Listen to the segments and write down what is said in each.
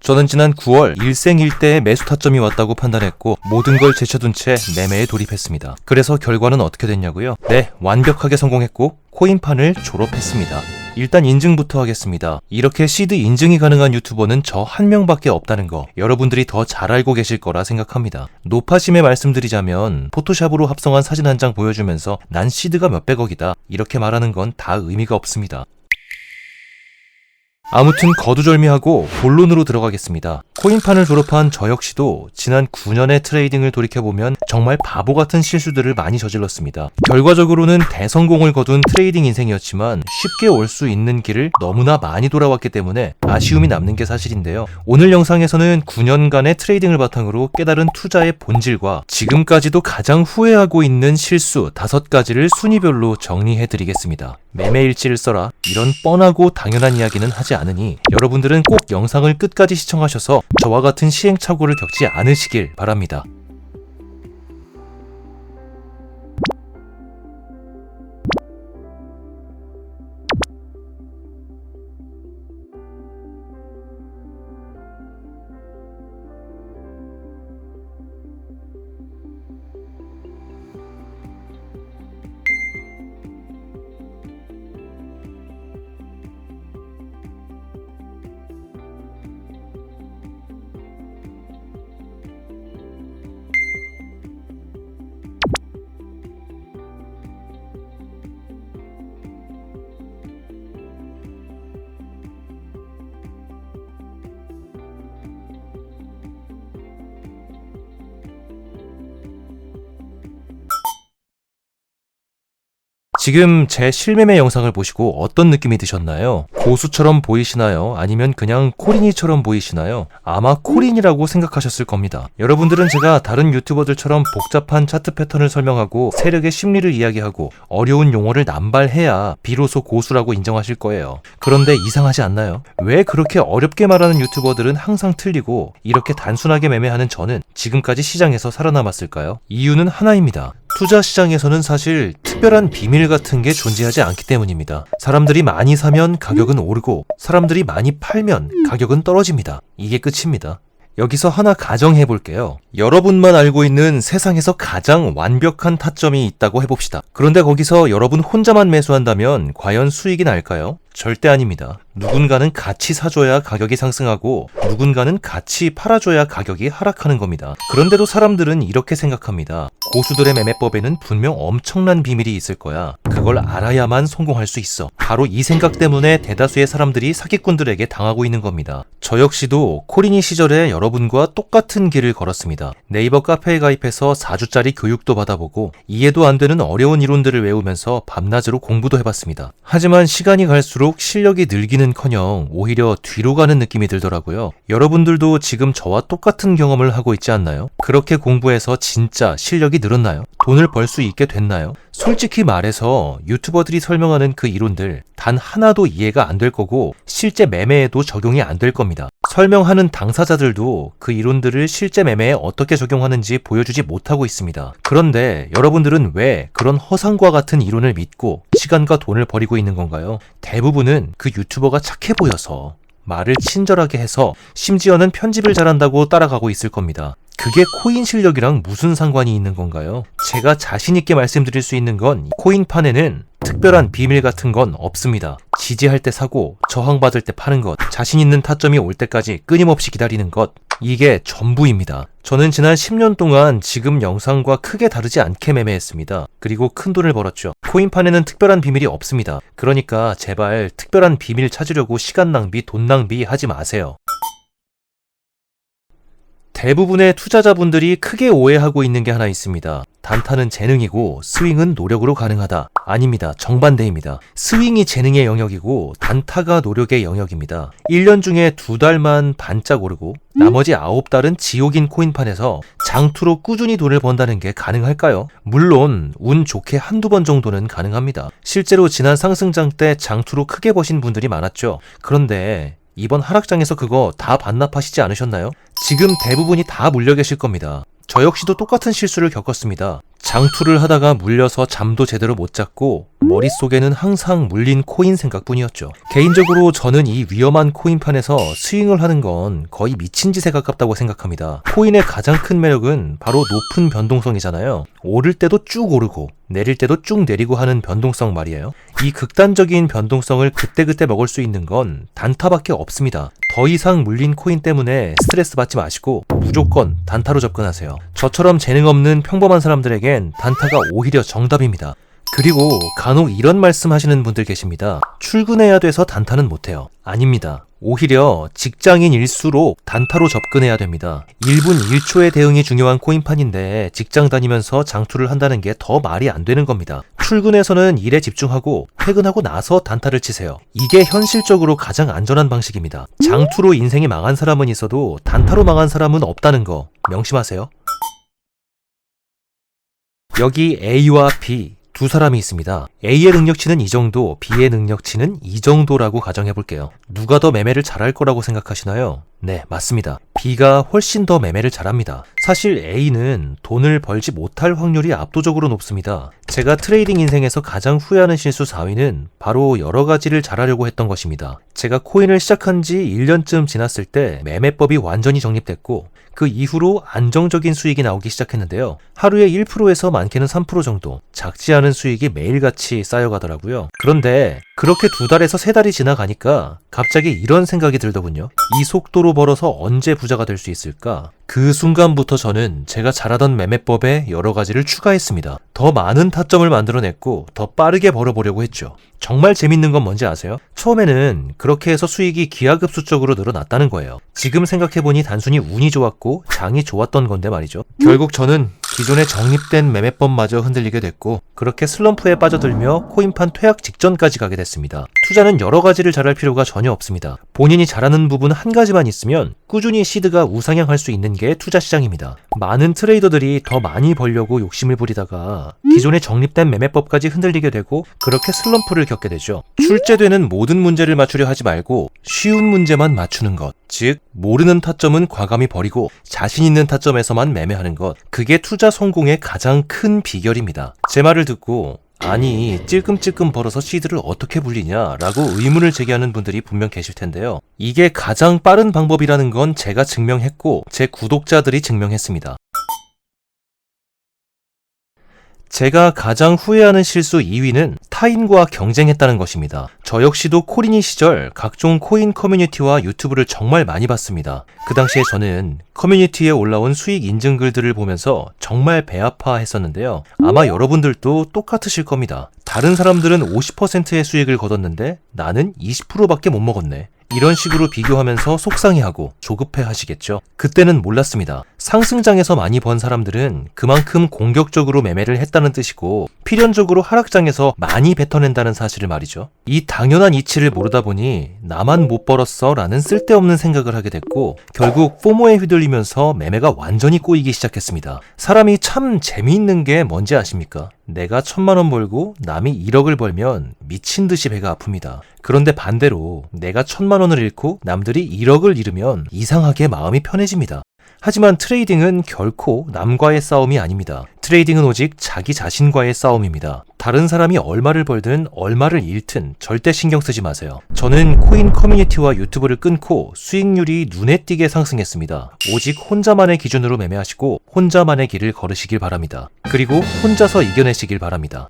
저는 지난 9월 일생일대의 매수 타점이 왔다고 판단했고 모든 걸 제쳐둔 채 매매에 돌입했습니다. 그래서 결과는 어떻게 됐냐고요? 네, 완벽하게 성공했고 코인판을 졸업했습니다. 일단 인증부터 하겠습니다. 이렇게 시드 인증이 가능한 유튜버는 저 한 명밖에 없다는 거 여러분들이 더 잘 알고 계실 거라 생각합니다. 노파심에 말씀드리자면 포토샵으로 합성한 사진 한 장 보여주면서 난 시드가 몇백억이다 이렇게 말하는 건 다 의미가 없습니다. 아무튼 거두절미하고 본론으로 들어가겠습니다. 코인판을 졸업한 저 역시도 지난 9년의 트레이딩을 돌이켜보면 정말 바보 같은 실수들을 많이 저질렀습니다. 결과적으로는 대성공을 거둔 트레이딩 인생이었지만 쉽게 올 수 있는 길을 너무나 많이 돌아왔기 때문에 아쉬움이 남는 게 사실인데요. 오늘 영상에서는 9년간의 트레이딩을 바탕으로 깨달은 투자의 본질과 지금까지도 가장 후회하고 있는 실수 5가지를 순위별로 정리해드리겠습니다. 매매일지를 써라 이런 뻔하고 당연한 이야기는 하지 않으니 여러분들은 꼭 영상을 끝까지 시청하셔서 저와 같은 시행착오를 겪지 않으시길 바랍니다. 지금 제 실매매 영상을 보시고 어떤 느낌이 드셨나요? 고수처럼 보이시나요? 아니면 그냥 코린이처럼 보이시나요? 아마 코린이라고 생각하셨을 겁니다. 여러분들은 제가 다른 유튜버들처럼 복잡한 차트 패턴을 설명하고 세력의 심리를 이야기하고 어려운 용어를 남발해야 비로소 고수라고 인정하실 거예요. 그런데 이상하지 않나요? 왜 그렇게 어렵게 말하는 유튜버들은 항상 틀리고 이렇게 단순하게 매매하는 저는 지금까지 시장에서 살아남았을까요? 이유는 하나입니다. 투자 시장에서는 사실 특별한 비밀 같은 게 존재하지 않기 때문입니다. 사람들이 많이 사면 가격은 오르고 사람들이 많이 팔면 가격은 떨어집니다. 이게 끝입니다. 여기서 하나 가정해 볼게요. 여러분만 알고 있는 세상에서 가장 완벽한 타점이 있다고 해봅시다. 그런데 거기서 여러분 혼자만 매수한다면 과연 수익이 날까요? 절대 아닙니다. 누군가는 같이 사줘야 가격이 상승하고 누군가는 같이 팔아줘야 가격이 하락하는 겁니다. 그런데도 사람들은 이렇게 생각합니다. 고수들의 매매법에는 분명 엄청난 비밀이 있을 거야. 그걸 알아야만 성공할 수 있어. 바로 이 생각 때문에 대다수의 사람들이 사기꾼들에게 당하고 있는 겁니다. 저 역시도 코린이 시절에 여러분과 똑같은 길을 걸었습니다. 네이버 카페에 가입해서 4주짜리 교육도 받아보고 이해도 안 되는 어려운 이론들을 외우면서 밤낮으로 공부도 해봤습니다. 하지만 시간이 갈수록 실력이 늘기는커녕 오히려 뒤로 가는 느낌이 들더라고요. 여러분들도 지금 저와 똑같은 경험을 하고 있지 않나요? 그렇게 공부해서 진짜 실력이 늘었나요? 돈을 벌 수 있게 됐나요? 솔직히 말해서 유튜버들이 설명하는 그 이론들 단 하나도 이해가 안 될 거고 실제 매매에도 적용이 안 될 겁니다. 설명하는 당사자들도 그 이론들을 실제 매매에 어떻게 적용하는지 보여주지 못하고 있습니다. 그런데 여러분들은 왜 그런 허상과 같은 이론을 믿고 시간과 돈을 버리고 있는 건가요? 대부분은 그 유튜버가 착해 보여서 말을 친절하게 해서 심지어는 편집을 잘한다고 따라가고 있을 겁니다. 그게 코인 실력이랑 무슨 상관이 있는 건가요? 제가 자신있게 말씀드릴 수 있는 건 코인판에는 특별한 비밀 같은 건 없습니다. 지지할 때 사고 저항받을 때 파는 것, 자신 있는 타점이 올 때까지 끊임없이 기다리는 것, 이게 전부입니다. 저는 지난 10년 동안 지금 영상과 크게 다르지 않게 매매했습니다. 그리고 큰 돈을 벌었죠. 코인판에는 특별한 비밀이 없습니다. 그러니까 제발 특별한 비밀 찾으려고 시간 낭비, 돈 낭비 하지 마세요. 대부분의 투자자분들이 크게 오해하고 있는 게 하나 있습니다. 단타는 재능이고 스윙은 노력으로 가능하다. 아닙니다. 정반대입니다. 스윙이 재능의 영역이고 단타가 노력의 영역입니다. 1년 중에 2달만 반짝 오르고 나머지 9달은 지옥인 코인판에서 장투로 꾸준히 돈을 번다는 게 가능할까요? 물론 운 좋게 한두 번 정도는 가능합니다. 실제로 지난 상승장 때 장투로 크게 버신 분들이 많았죠. 그런데 이번 하락장에서 그거 다 반납하시지 않으셨나요? 지금 대부분이 다 물려 계실 겁니다. 저 역시도 똑같은 실수를 겪었습니다. 장투를 하다가 물려서 잠도 제대로 못 잤고 머릿속에는 항상 물린 코인 생각뿐이었죠. 개인적으로 저는 이 위험한 코인판에서 스윙을 하는 건 거의 미친 짓에 가깝다고 생각합니다. 코인의 가장 큰 매력은 바로 높은 변동성이잖아요. 오를 때도 쭉 오르고 내릴 때도 쭉 내리고 하는 변동성 말이에요. 이 극단적인 변동성을 그때그때 먹을 수 있는 건 단타밖에 없습니다. 더 이상 물린 코인 때문에 스트레스 받지 마시고 무조건 단타로 접근하세요. 저처럼 재능 없는 평범한 사람들에겐 단타가 오히려 정답입니다. 그리고 간혹 이런 말씀 하시는 분들 계십니다. 출근해야 돼서 단타는 못해요. 아닙니다. 오히려 직장인일수록 단타로 접근해야 됩니다. 1분 1초의 대응이 중요한 코인판인데 직장 다니면서 장투를 한다는 게 더 말이 안 되는 겁니다. 출근해서는 일에 집중하고 퇴근하고 나서 단타를 치세요. 이게 현실적으로 가장 안전한 방식입니다. 장투로 인생이 망한 사람은 있어도 단타로 망한 사람은 없다는 거 명심하세요. 여기 A와 B 두 사람이 있습니다. A의 능력치는 이 정도, B의 능력치는 이 정도라고 가정해볼게요. 누가 더 매매를 잘할 거라고 생각하시나요? 네, 맞습니다. B가 훨씬 더 매매를 잘합니다. 사실 A는 돈을 벌지 못할 확률이 압도적으로 높습니다. 제가 트레이딩 인생에서 가장 후회하는 실수 4위는 바로 여러 가지를 잘하려고 했던 것입니다. 제가 코인을 시작한 지 1년쯤 지났을 때 매매법이 완전히 정립됐고 그 이후로 안정적인 수익이 나오기 시작했는데요. 하루에 1%에서 많게는 3% 정도 작지 않은 수익이 매일같이 쌓여가더라고요. 그런데 그렇게 2달에서 3달이 지나가니까 갑자기 이런 생각이 들더군요. 이 속도로 벌어서 언제 부자가 될 수 있을까? 그 순간부터 저는 제가 잘하던 매매법에 여러 가지를 추가했습니다. 더 많은 타점을 만들어냈고 더 빠르게 벌어보려고 했죠. 정말 재밌는 건 뭔지 아세요? 처음에는 그렇게 해서 수익이 기하급수적으로 늘어났다는 거예요. 지금 생각해보니 단순히 운이 좋았고 장이 좋았던 건데 말이죠. 결국 저는 기존에 정립된 매매법마저 흔들리게 됐고 그렇게 슬럼프에 빠져들며 코인판 퇴학 직전까지 가게 됐습니다. 투자는 여러 가지를 잘할 필요가 전혀 없습니다. 본인이 잘하는 부분 한 가지만 있으면 꾸준히 시드가 우상향할 수 있는 게 투자 시장입니다. 많은 트레이더들이 더 많이 벌려고 욕심을 부리다가 기존에 정립된 매매법까지 흔들리게 되고 그렇게 슬럼프를 겪게 되죠. 출제되는 모든 문제를 맞추려 하지 말고 쉬운 문제만 맞추는 것. 즉 모르는 타점은 과감히 버리고 자신 있는 타점에서만 매매하는 것. 그게 투자 성공의 가장 큰 비결입니다. 제 말을 듣고 아니 찔끔찔끔 벌어서 시드를 어떻게 불리냐 라고 의문을 제기하는 분들이 분명 계실 텐데요. 이게 가장 빠른 방법이라는 건 제가 증명했고 제 구독자들이 증명했습니다. 제가 가장 후회하는 실수 2위는 타인과 경쟁했다는 것입니다. 저 역시도 코린이 시절 각종 코인 커뮤니티와 유튜브를 정말 많이 봤습니다. 그 당시에 저는 커뮤니티에 올라온 수익 인증 글들을 보면서 정말 배 아파했었는데요. 아마 여러분들도 똑같으실 겁니다. 다른 사람들은 50%의 수익을 거뒀는데 나는 20%밖에 못 먹었네. 이런 식으로 비교하면서 속상해하고 조급해 하시겠죠. 그때는 몰랐습니다. 상승장에서 많이 번 사람들은 그만큼 공격적으로 매매를 했다는 뜻이고 필연적으로 하락장에서 많이 뱉어낸다는 사실을 말이죠. 이 당연한 이치를 모르다 보니 나만 못 벌었어 라는 쓸데없는 생각을 하게 됐고 결국 포모에 휘둘리면서 매매가 완전히 꼬이기 시작했습니다. 사람이 참 재미있는 게 뭔지 아십니까? 내가 1,000만 원 벌고 남이 1억을 벌면 미친 듯이 배가 아픕니다. 그런데 반대로 내가 1,000만 원을 잃고 남들이 1억을 잃으면 이상하게 마음이 편해집니다. 하지만 트레이딩은 결코 남과의 싸움이 아닙니다. 트레이딩은 오직 자기 자신과의 싸움입니다. 다른 사람이 얼마를 벌든 얼마를 잃든 절대 신경 쓰지 마세요. 저는 코인 커뮤니티와 유튜브를 끊고 수익률이 눈에 띄게 상승했습니다. 오직 혼자만의 기준으로 매매하시고 혼자만의 길을 걸으시길 바랍니다. 그리고 혼자서 이겨내시길 바랍니다.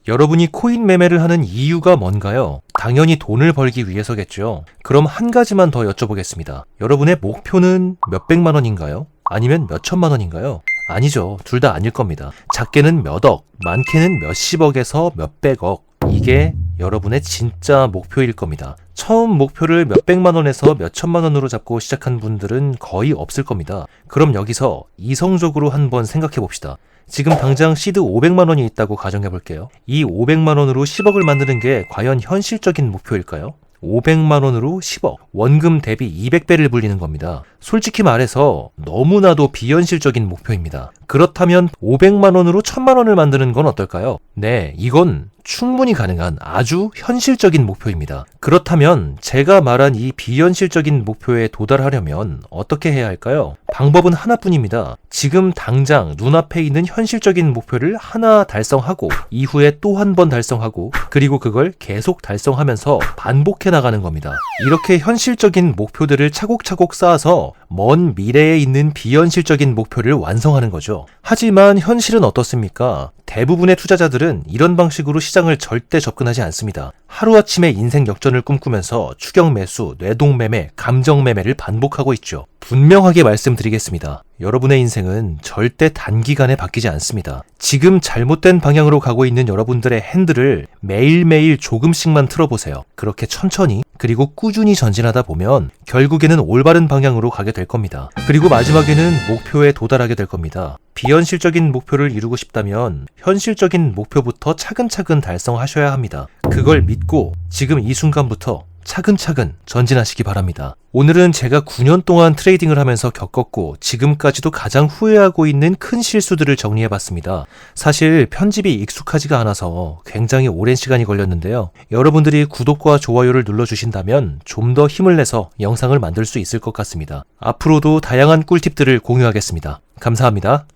여러분이 코인 매매를 하는 이유가 뭔가요? 당연히 돈을 벌기 위해서겠죠. 그럼 한 가지만 더 여쭤보겠습니다. 여러분의 목표는 몇백만 원인가요? 아니면 몇천만 원인가요? 아니죠. 둘 다 아닐 겁니다. 작게는 몇억, 많게는 몇십억에서 몇백억. 이게 여러분의 진짜 목표일 겁니다. 처음 목표를 몇백만 원에서 몇천만 원으로 잡고 시작한 분들은 거의 없을 겁니다. 그럼 여기서 이성적으로 한번 생각해 봅시다. 지금 당장 시드 500만 원이 있다고 가정해 볼게요. 이 500만 원으로 10억을 만드는 게 과연 현실적인 목표일까요? 500만 원으로 10억, 원금 대비 200배를 불리는 겁니다. 솔직히 말해서 너무나도 비현실적인 목표입니다. 그렇다면 500만 원으로 1000만 원을 만드는 건 어떨까요? 네, 이건 충분히 가능한 아주 현실적인 목표입니다. 그렇다면 제가 말한 이 비현실적인 목표에 도달하려면 어떻게 해야 할까요? 방법은 하나뿐입니다. 지금 당장 눈앞에 있는 현실적인 목표를 하나 달성하고 이후에 또 한 번 달성하고 그리고 그걸 계속 달성하면서 반복해 나가는 겁니다. 이렇게 현실적인 목표들을 차곡차곡 쌓아서 먼 미래에 있는 비현실적인 목표를 완성하는 거죠. 하지만 현실은 어떻습니까? 대부분의 투자자들은 이런 방식으로 시장을 절대 접근하지 않습니다. 하루아침에 인생 역전을 꿈꾸면서 추격 매수, 뇌동 매매, 감정 매매를 반복하고 있죠. 분명하게 말씀드리겠습니다. 여러분의 인생은 절대 단기간에 바뀌지 않습니다. 지금 잘못된 방향으로 가고 있는 여러분들의 핸들을 매일매일 조금씩만 틀어보세요. 그렇게 천천히 그리고 꾸준히 전진하다 보면 결국에는 올바른 방향으로 가게 될 겁니다. 그리고 마지막에는 목표에 도달하게 될 겁니다. 비현실적인 목표를 이루고 싶다면 현실적인 목표부터 차근차근 달성하셔야 합니다. 그걸 믿고 지금 이 순간부터 차근차근 전진하시기 바랍니다. 오늘은 제가 9년 동안 트레이딩을 하면서 겪었고 지금까지도 가장 후회하고 있는 큰 실수들을 정리해봤습니다. 사실 편집이 익숙하지가 않아서 굉장히 오랜 시간이 걸렸는데요. 여러분들이 구독과 좋아요를 눌러주신다면 좀 더 힘을 내서 영상을 만들 수 있을 것 같습니다. 앞으로도 다양한 꿀팁들을 공유하겠습니다. 감사합니다.